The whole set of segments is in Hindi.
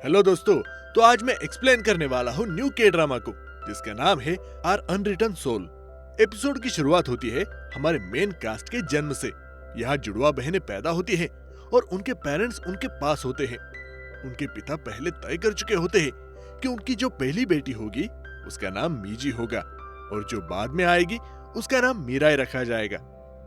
हेलो दोस्तों, तो आज मैं एक्सप्लेन करने वाला हूँ न्यू के ड्रामा को, जिसका नाम है आर अनरिटन सोल। एपिसोड की शुरुआत होती है हमारे मेन कास्ट के जन्म से। यहाँ जुड़वा बहनें पैदा होती हैं और उनके पेरेंट्स उनके पास होते हैं। उनके पिता पहले तय कर चुके होते हैं कि उनकी जो पहली बेटी होगी उसका नाम मीजी होगा और जो बाद में आएगी उसका नाम मीराई रखा जाएगा।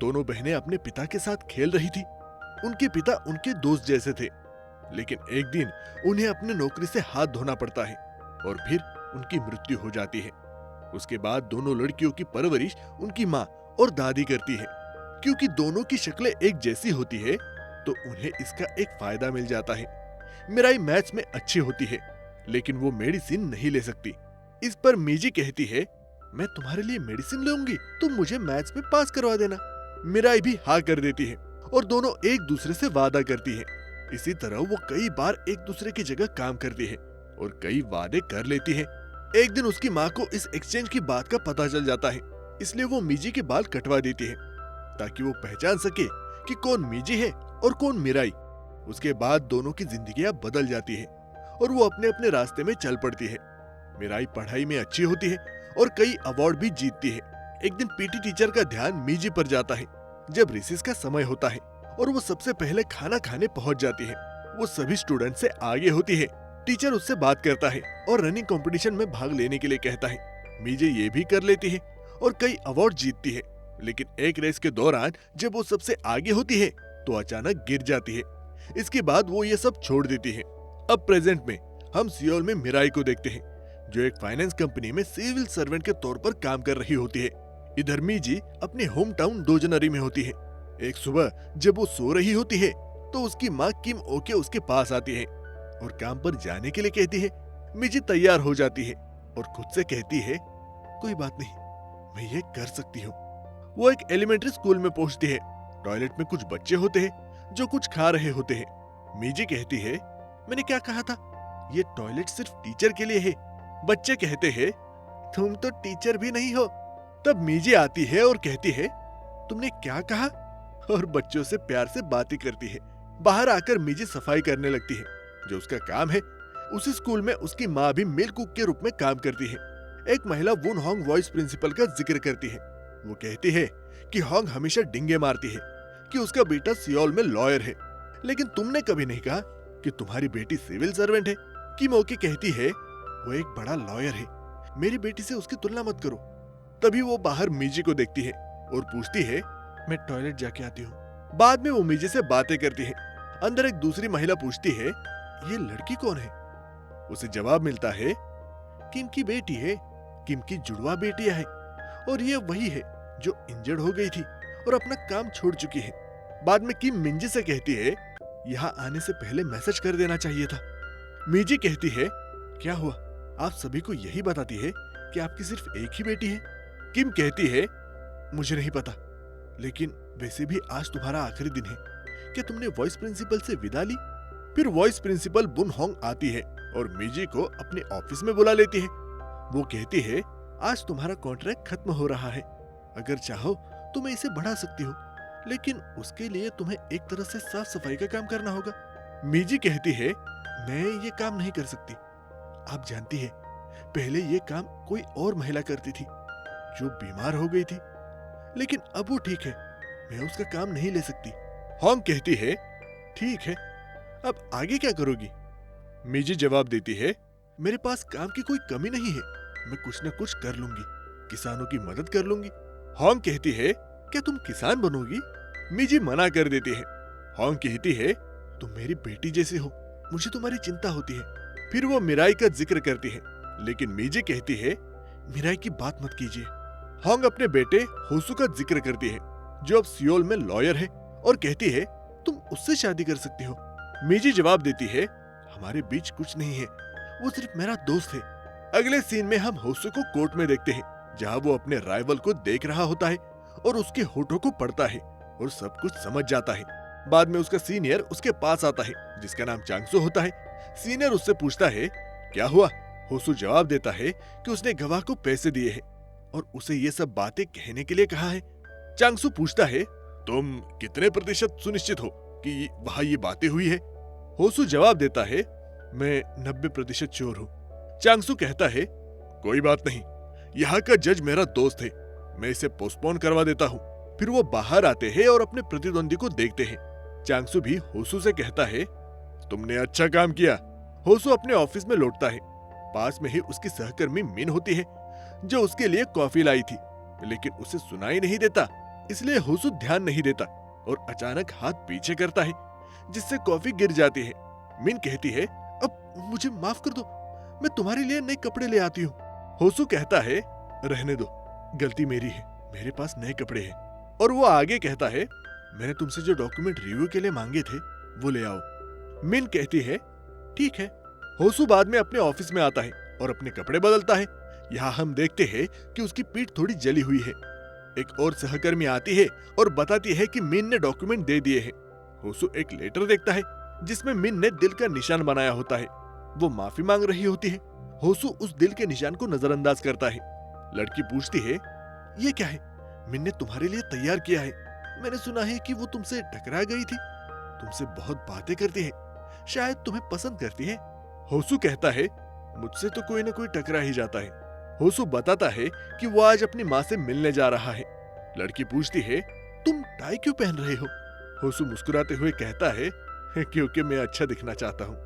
दोनों बहनें अपने पिता के साथ खेल रही थी। उनके पिता उनके दोस्त जैसे थे, लेकिन एक दिन उन्हें अपने नौकरी से हाथ धोना पड़ता है और फिर उनकी मृत्यु हो जाती है। उसके बाद दोनों लड़कियों की परवरिश उनकी माँ और दादी करती है। क्योंकि दोनों की शक्लें एक जैसी होती है तो उन्हें इसका एक फायदा मिल जाता है। मिराई मैथ्स में अच्छी होती है, लेकिन वो मेडिसिन नहीं ले सकती। इस पर मीजी कहती है, मैं तुम्हारे लिए मेडिसिन लूंगी, तुम मुझे मैथ्स में पास करवा देना। मिराई भी हाँ कर देती है और दोनों एक दूसरे से वादा करती है। इसी तरह वो कई बार एक दूसरे की जगह काम करती है और कई वादे कर लेती है। एक दिन उसकी माँ को इस एक्सचेंज की बात का पता चल जाता है, इसलिए वो मीजी के बाल कटवा देती है ताकि वो पहचान सके कि कौन मीजी है और कौन मिराई। उसके बाद दोनों की जिंदगियां बदल जाती है और वो अपने अपने रास्ते में चल पड़ती है। मिराई पढ़ाई में अच्छी होती है और कई अवार्ड भी जीतती है। एक दिन पीटी टीचर का ध्यान मीजी पर जाता है जब रिसेस का समय होता है और वो सबसे पहले खाना खाने पहुंच जाती है। वो सभी स्टूडेंट से आगे होती है। टीचर उससे बात करता है और रनिंग कंपटीशन में भाग लेने के लिए कहता है। मीजे ये भी कर लेती है और कई अवार्ड जीतती है, लेकिन एक रेस के दौरान जब वो सबसे आगे होती है तो अचानक गिर जाती है। इसके बाद वो ये सब छोड़ देती है। अब प्रेजेंट में हम सियोल में मिराई को देखते हैं, जो एक फाइनेंस कंपनी में सिविल सर्वेंट के तौर पर काम कर रही होती है। इधर मीजी अपने होम टाउन डोजनरी में होती है। एक सुबह जब वो सो रही होती है तो उसकी माँ किम ओके उसके पास आती है और काम पर जाने के लिए कहती है। मीजी तैयार हो जाती है और खुद से कहती है, कोई बात नहीं, मैं ये कर सकती हूँ। वो एक एलिमेंट्री स्कूल में पहुंचती है। टॉयलेट में कुछ बच्चे होते हैं जो कुछ खा रहे होते हैं। मीजी कहती है, मैंने क्या कहा था, ये टॉयलेट सिर्फ टीचर के लिए है। बच्चे कहते हैं, तुम तो टीचर भी नहीं हो। तब मीजी आती है और कहती है, तुमने क्या कहा, और बच्चों से प्यार से बातें करती है। बाहर आकर मीजी सफाई करने लगती है, जो उसका काम है। उसी स्कूल में उसकी माँ भी मिल्क कुक के रूप में काम करती है। एक महिला वुन होंग वाइस प्रिंसिपल का जिक्र करती है। वो कहती है कि होंग हमेशा डिंगे मारती है कि उसका बेटा सियोल में लॉयर है, लेकिन तुमने कभी नहीं कहा कि तुम्हारी बेटी सिविल सर्वेंट है। किम ओके कहती है, वो एक बड़ा लॉयर है, मेरी बेटी से उसकी तुलना मत करो। तभी वो बाहर मीजी को देखती है और पूछती है, मैं टॉयलेट जाके आती हूँ। बाद में वो मीजी से बातें करती है। अंदर एक दूसरी महिला पूछती है, ये लड़की कौन है? उसे जवाब मिलता है, किम की बेटी है। किम की जुड़वा बेटियां है और ये वही है जो इंजर्ड हो गई थी और अपना काम छोड़ चुकी है। बाद में किम मिंजी से कहती है, यहाँ आने से पहले मैसेज कर देना चाहिए था। मीजी कहती है, क्या हुआ, आप सभी को यही बताती है कि आपकी सिर्फ एक ही बेटी है? किम कहती है, मुझे नहीं पता, लेकिन वैसे भी आज तुम्हारा आखिरी दिन है। क्या तुमने वॉइस प्रिंसिपल से विदा ली? फिर वॉइस प्रिंसिपल बुन होंग आती है और मीजी को अपने ऑफिस में बुला लेती है। वो कहती है, आज तुम्हारा कॉन्ट्रैक्ट खत्म हो रहा है। अगर चाहो तो मैं इसे बढ़ा सकती हूँ, लेकिन उसके लिए तुम्हें एक तरह से साफ सफाई का काम करना होगा। मीजी कहती है, मैं ये काम नहीं कर सकती। आप जानती है, पहले ये काम कोई और महिला करती थी जो बीमार हो गई थी, लेकिन अब वो ठीक है, मैं उसका काम नहीं ले सकती। होंग कहती है, ठीक है, अब आगे क्या करोगी? मीजी जवाब देती है, मेरे पास काम की कोई कमी नहीं है, मैं कुछ न कुछ कर लूंगी, किसानों की मदद कर लूंगी। होंग कहती है, क्या तुम किसान बनोगी? मीजी मना कर देती है। होंग कहती है, तुम मेरी बेटी जैसी हो, मुझे तुम्हारी चिंता होती है। फिर वो मिराई का जिक्र करती है, लेकिन मीजी कहती है, मिराई की बात मत कीजिए। होंग अपने बेटे होसू का जिक्र करती है, जो अब सियोल में लॉयर है, और कहती है, तुम उससे शादी कर सकती हो। मीजी जवाब देती है, हमारे बीच कुछ नहीं है, वो सिर्फ मेरा दोस्त है। अगले सीन में हम होसू को कोर्ट में देखते हैं, जहाँ वो अपने राइवल को देख रहा होता है और उसके होठों को पढ़ता है और सब कुछ समझ जाता है। बाद में उसका सीनियर उसके पास आता है, जिसका नाम चांगसू होता है। सीनियर उससे पूछता है, क्या हुआ? होसू जवाब देता है कि उसने गवाह को पैसे दिए हैं और उसे ये सब बातें कहने के लिए कहा है। चांगसू पूछता है, तुम कितने प्रतिशत सुनिश्चित हो कि वहाँ ये बातें हुई है? होसू जवाब देता है, मैं 90% श्योर हूँ। चांगसू कहता है, कोई बात नहीं, यहाँ का जज मेरा दोस्त है, मैं इसे पोस्टपोन करवा देता हूँ। फिर वो बाहर आते हैं और अपने प्रतिद्वंदी को देखते हैं। चांगसू भी होसू से कहता है, तुमने अच्छा काम किया। होसू अपने ऑफिस में लौटता है। पास में ही उसकी सहकर्मी मिन होती है, जो उसके लिए कॉफी लाई थी, लेकिन उसे सुनाई नहीं देता, इसलिए होसू ध्यान नहीं देता और अचानक हाथ पीछे करता है, जिससे कॉफी गिर जाती है। मिन कहती है, अब मुझे माफ कर दो, मैं तुम्हारे लिए नए कपड़े ले आती हूँ। होसू कहता है, रहने दो, गलती मेरी है, मेरे पास नए कपड़े हैं। और वो आगे कहता है, मैंने तुमसे जो डॉक्यूमेंट रिव्यू के लिए मांगे थे वो ले आओ। मिन कहती है, ठीक है। होसू बाद में अपने ऑफिस में आता है और अपने कपड़े बदलता है। यहाँ हम देखते हैं कि उसकी पीठ थोड़ी जली हुई है। एक और सहकर्मी आती है और बताती है कि मिन ने डॉक्यूमेंट दे दिए हैं। होसू एक लेटर देखता है जिसमें मिन ने दिल का निशान बनाया होता है। वो माफी मांग रही होती है। होसू उस दिल के निशान को नजरअंदाज करता है। लड़की पूछती है, ये क्या है? मिन ने तुम्हारे लिए तैयार किया है। मैंने सुना है कि वो तुमसे टकरा गई थी, तुमसे बहुत बातें करती है, शायद तुम्हें पसंद करती है। होसू कहता है, मुझसे तो कोई ना कोई टकरा ही जाता है। होसू बताता है कि वो आज अपनी माँ से मिलने जा रहा है। लड़की पूछती है, तुम टाई क्यों पहन रहे हो? होसू मुस्कुराते हुए कहता है, क्योंकि मैं अच्छा दिखना चाहता हूँ।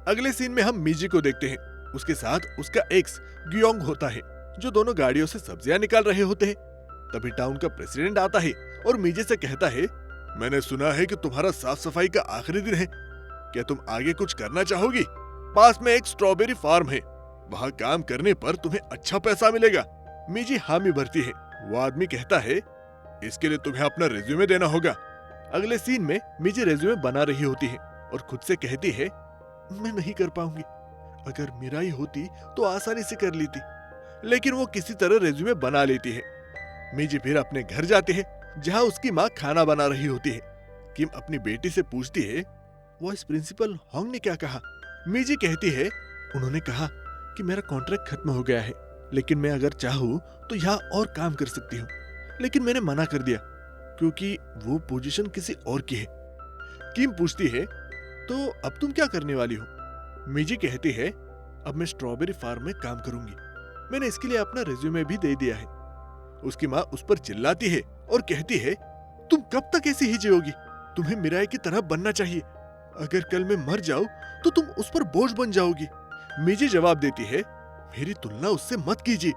अगले सीन में हम मीजी को देखते हैं। उसके साथ उसका एक्स ग्योंग होता है, जो दोनों गाड़ियों से सब्जियां निकाल रहे होते हैं। तभी टाउन का प्रेसिडेंट आता है और मीजे से कहता है, मैंने सुना है कि तुम्हारा साफ सफाई का आखिरी दिन है, क्या तुम आगे कुछ करना चाहोगी? पास में एक स्ट्रॉबेरी फार्म है, वहाँ काम करने पर तुम्हें अच्छा पैसा मिलेगा। मीजी हामी भरती है। वो आदमी कहता है, इसके लिए तुम्हें अपना रिज्यूमे देना होगा। अगले सीन में मीजी रिज्यूमे बना रही होती है और खुद से कहती है, मैं नहीं कर पाऊंगी, अगर मिराई होती तो आसानी से कर लेती। लेकिन वो किसी तरह रिज्यूमे बना लेती है। मीजी फिर अपने घर जाती है, जहाँ उसकी माँ खाना बना रही होती है। किम अपनी बेटी से पूछती है, वाइस प्रिंसिपल होंग ने क्या कहा? मीजी कहती है, उन्होंने कहा कि मेरा कॉन्ट्रैक्ट खत्म हो गया है, लेकिन मैं अगर चाहूँ तो यहाँ और काम कर सकती हूँ, लेकिन मैंने मना कर दिया क्योंकि वो पोजीशन किसी और की है। किम पूछती है, तो अब तुम क्या करने वाली हो? मीजी कहती है, अब मैं स्ट्रॉबेरी फार्म में काम करूंगी, मैंने इसके लिए अपना रिज्यूमे भी दे दिया है। उसकी माँ उस पर चिल्लाती है और कहती है, तुम कब तक ऐसी ही जियोगी? तुम्हें मिराई की तरह बनना चाहिए, अगर कल मैं मर जाऊं तो तुम उस पर बोझ बन जाओगी। मीजी जवाब देती है, मेरी तुलना उससे मत कीजिए,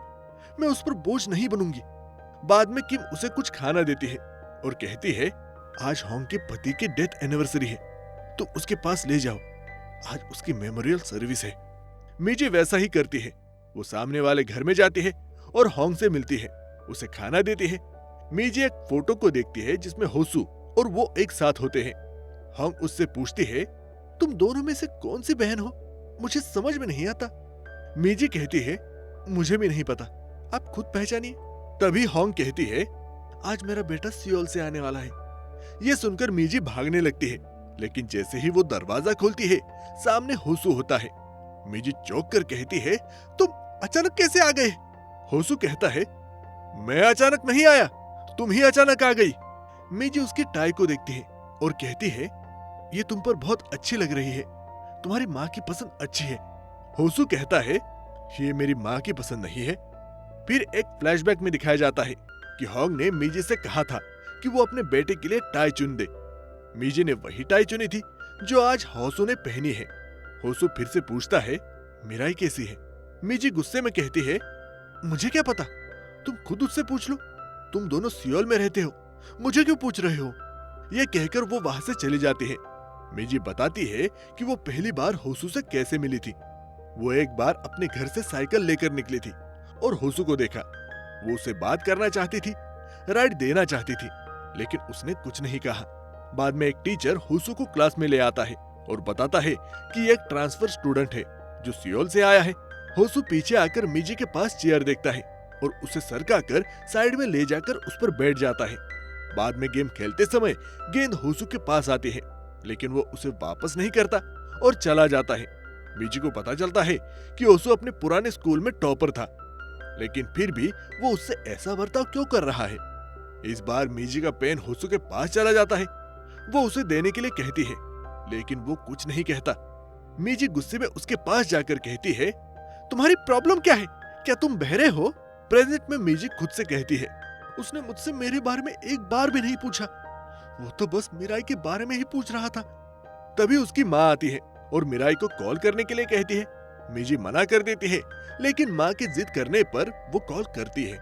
मैं उस पर बोझ नहीं बनूंगी। बाद में किम उसे कुछ खाना देती है और कहती है, आज होंग के पति की डेथ एनिवर्सरी है, तुम उसके पास ले जाओ, आज उसकी मेमोरियल सर्विस है। मीजी वैसा ही करती है। वो सामने वाले घर में जाती है और होंग से मिलती है, उसे खाना देती है। मीजी एक फोटो को देखती है जिसमें होसू और वो एक साथ होते हैं। होंग उससे पूछती है, तुम दोनों में से कौन सी बहन हो? मुझे समझ में नहीं आता। मीजी कहती है, मुझे भी नहीं पता, आप खुद पहचानिए। तभी होंग कहती है, आज मेरा बेटा सियोल से आने वाला है। ये सुनकर मीजी भागने लगती है, लेकिन जैसे ही वो दरवाजा खोलती है, सामने होसू होता है। मीजी चौंक कर कहती है, तुम अचानक कैसे आ गए? होसू कहता है, मैं अचानक नहीं आया, तुम ही अचानक आ गई। मीजी उसकी टाई को देखती है और कहती है, ये तुम पर बहुत अच्छी लग रही है, तुम्हारी माँ की पसंद अच्छी है। होसू कहता है, ये मेरी माँ की पसंद नहीं है। फिर एक फ्लैशबैक में दिखाया जाता है कि होंग ने मीजी से कहा था कि वो अपने बेटे के लिए टाई चुन दे। मीजी ने वही टाई चुनी थी जो आज होसू ने पहनी है। होसू फिर से पूछता है, मिराई कैसी है? मीजी गुस्से में कहती है, मुझे क्या पता, तुम खुद उससे पूछ लो, तुम दोनों सियोल में रहते हो, मुझे क्यों पूछ रहे हो? ये कहकर वो वहां से चली जाती है। मीजी बताती है कि वो पहली बार होसू से कैसे मिली थी। वो एक बार अपने घर से साइकिल लेकर निकली थी और होसू को देखा। वो उससे बात करना चाहती थी, राइड देना चाहती थी, लेकिन उसने कुछ नहीं कहा। बाद में एक टीचर होसू को क्लास में ले आता है और बताता है कि ये एक ट्रांसफर स्टूडेंट है जो सियोल से आया है। होसू पीछे आकर मीजी के पास चेयर देखता है और उसे सरकाकर साइड में ले जाकर उस पर बैठ जाता है। बाद में गेम खेलते समय गेंद होसू के पास आती है, लेकिन वो उसे वापस नहीं करता और चला जाता है। मीजी को पता चलता है कि होसू अपने पुराने स्कूल में टॉपर था, लेकिन फिर भी वो उससे ऐसा बर्ताव क्यों कर रहा है। इस बार मीजी का पेन होसू के पास चला जाता है। वो उसे देने के लिए कहती है, लेकिन वो कुछ नहीं कहता। मीजी गुस्से में उसके पास जाकर कहती है, तुम्हारी प्रॉब्लम क्या है? क्या तुम बहरे हो? प्रेजेंट में मीजी खुद से कहती है, उसने मुझसे मेरे बारे में एक बार भी नहीं पूछा, वो तो बस मिराई के बारे में ही पूछ रहा था। तभी उसकी माँ आती है और मिराई को कॉल करने के लिए कहती है। मीजी मना कर देती है, लेकिन माँ की जिद करने पर वो कॉल करती है।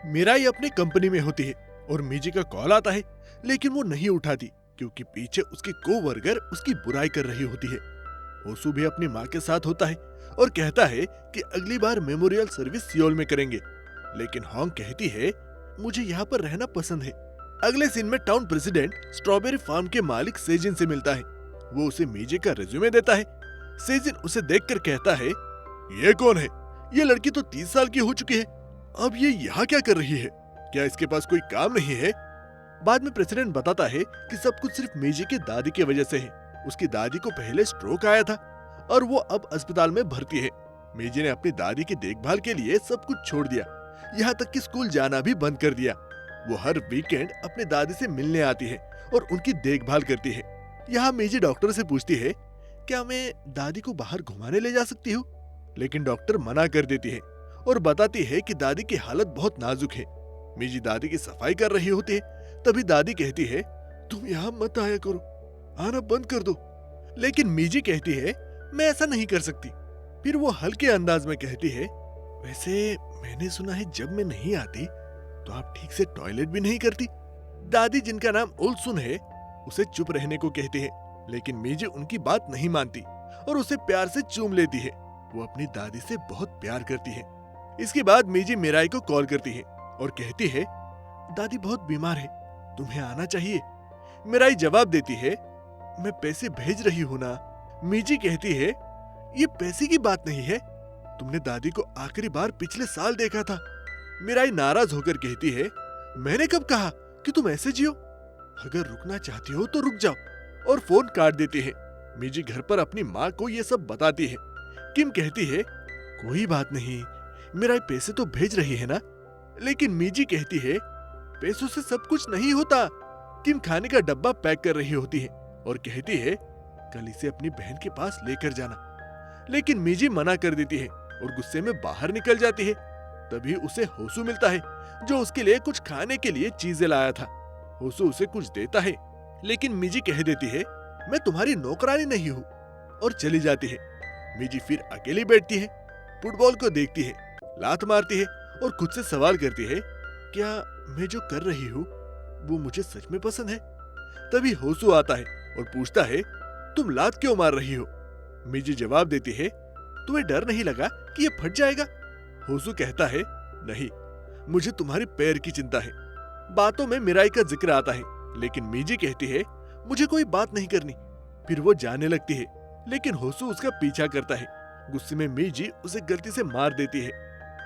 मिराई अपनी कंपनी में होती है और मीजी का कॉल आता है, लेकिन वो नहीं उठाती क्योंकि पीछे उसकी कोवर्कर उसकी बुराई कर रही होती है। होसू भी अपनी माँ के साथ होता है और कहता है कि अगली बार मेमोरियल सर्विस सियोल में करेंगे, लेकिन होंग कहती है, मुझे यहाँ पर रहना पसंद है। अगले सीन में टाउन प्रेसिडेंट स्ट्रॉबेरी फार्म के मालिक सेजिन से मिलता है। वो उसे मीजी का रिज्यूमे देता है। सेजिन उसे देखकर कहता है, ये कौन है? ये लड़की तो 30 साल की हो चुकी है, अब ये यहाँ क्या कर रही है? क्या इसके पास कोई काम नहीं है? बाद में प्रेसिडेंट बताता है कि सब कुछ सिर्फ मीजी की दादी की वजह से है। उसकी दादी को पहले स्ट्रोक आया था और वो अब अस्पताल में भर्ती है। मीजी ने अपनी दादी की देखभाल के लिए सब कुछ छोड़ दिया, यहाँ तक कि स्कूल जाना भी बंद कर दिया। वो हर वीकेंड अपनी दादी से मिलने आती है और उनकी देखभाल करती है। यहाँ मीजी डॉक्टर से पूछती है, क्या मैं दादी को बाहर घुमाने ले जा सकती हूँ? लेकिन डॉक्टर मना कर देती है और बताती है कि दादी की हालत बहुत नाजुक है। मीजी दादी की सफाई कर रही होती है, तभी दादी कहती है, तुम यहाँ मत आया करो, आना बंद कर दो। लेकिन मीजी कहती है, मैं ऐसा नहीं कर सकती। फिर वो हल्के अंदाज में कहती है, वैसे मैंने सुना है जब मैं नहीं आती तो आप ठीक से टॉयलेट भी नहीं करती। दादी, जिनका नाम ओल्सुन है, उसे चुप रहने को कहती है, लेकिन मीजी उनकी बात नहीं मानती और उसे प्यार से चूम लेती है। वो अपनी दादी से बहुत प्यार करती है। इसके बाद मीजी मिराई को कॉल करती है और कहती है, दादी बहुत बीमार है, तुम्हें आना चाहिए। मिराई जवाब देती है, मैं पैसे भेज रही हूँ ना। मीजी कहती है, ये पैसे की बात नहीं है, तुमने दादी को आखिरी बार पिछले साल देखा था। मिराई नाराज होकर कहती है, मैंने कब कहा कि तुम ऐसे जियो? अगर रुकना चाहती हो तो रुक जाओ, और फोन काट देती है। मीजी घर पर अपनी माँ को ये सब बताती है। किम कहती है, कोई बात नहीं, मिराई पैसे तो भेज रही है ना। लेकिन मीजी कहती है, पैसों से सब कुछ नहीं होता। किम खाने का डब्बा पैक कर रही होती है और कहती है, कल इसे अपनी बहन के पास लेकर जाना। लेकिन मीजी मना कर देती है और गुस्से में बाहर निकल जाती है। तभी उसे होसू मिलता है, जो उसके लिए कुछ खाने के लिए चीजें लाया था। होसू उसे कुछ देता है, लेकिन मीजी कह देती है, मैं तुम्हारी नौकरानी नहीं हूँ, और चली जाती है। मीजी फिर अकेली बैठती है, फुटबॉल को देखती है, लात मारती है और खुद से सवाल करती है, क्या मैं जो कर रही हूँ वो मुझे सच में पसंद है? तभी होसू आता है और पूछता है, तुम लात क्यों मार रही हो? मीजी जवाब देती है, तुम्हें डर नहीं लगा कि ये फट जाएगा? होसू कहता है, नहीं, मुझे तुम्हारे पैर की चिंता है। बातों में मिराई का जिक्र आता है, लेकिन मीजी कहती है, मुझे कोई बात नहीं करनी। फिर वो जाने लगती है, लेकिन होसू उसका पीछा करता है। गुस्से में मीजी उसे गलती से मार देती है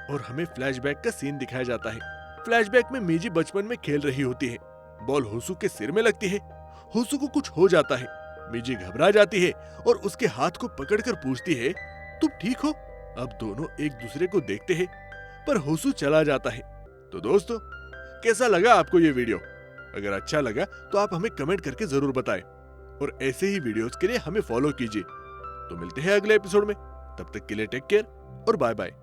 और हमें फ्लैशबैक का सीन दिखाया जाता है। फ्लैशबैक में मीजी बचपन में खेल रही होती है। बॉल होसू के सिर में लगती है। होसू को कुछ हो जाता है। मीजी घबरा जाती है और उसके हाथ को पकड़कर पूछती है, तुम ठीक हो? अब दोनों एक दूसरे को देखते हैं, पर होसू चला जाता है। तो दोस्तों, कैसा लगा आपको ये वीडियो? अगर अच्छा लगा तो आप हमें कमेंट करके जरूर बताएं, और ऐसे ही वीडियोस के लिए हमें फॉलो कीजिए। तो मिलते हैं अगले एपिसोड में, तब तक के लिए टेक केयर और बाय बाय।